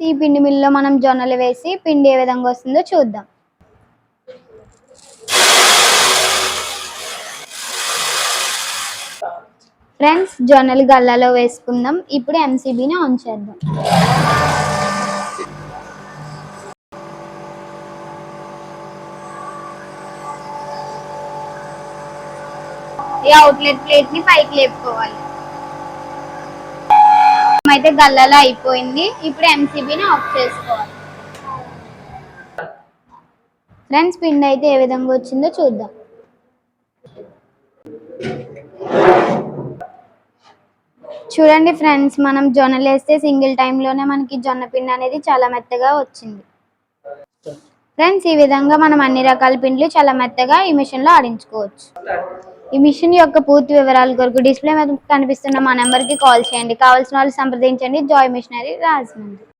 ఈ పిండి మిల్లులో మనం జొన్నలు వేసి పిండి ఏ విధంగా వస్తుందో చూద్దాం. ఫ్రెండ్స్, జొన్నలు గల్లాలో వేసుకుందాం. ఇప్పుడు ఎంసీబీని ఆన్ చేద్దాం. ఈ అవుట్లెట్ ప్లేట్ ని పైకి లేపుకోవాలి. అయితే గల్లాలో అయిపోయింది. ఇప్పుడు ఎంసీబీని ఆఫ్ చేసుకోవాలి. ఫ్రెండ్స్, పిండి అయితే ఏ విధంగా వచ్చిందో చూద్దాం. చూడండి ఫ్రెండ్స్, మనం జొన్నలు వేస్తే సింగిల్ టైంలోనే మనకి జొన్న పిండి అనేది చాలా మెత్తగా వచ్చింది. ఫ్రెండ్స్, ఈ విధంగా మనం అన్ని రకాల పిండిలు చాలా మెత్తగా ఈ మిషన్లో ఆడించుకోవచ్చు. ఈ మిషన్ యొక్క పూర్తి వివరాల కొరకు డిస్ప్లే మీద కనిపిస్తున్న మా నెంబర్కి కాల్ చేయండి. కావాల్సిన వాళ్ళు సంప్రదించండి. Joy Missionary Rajahmundry.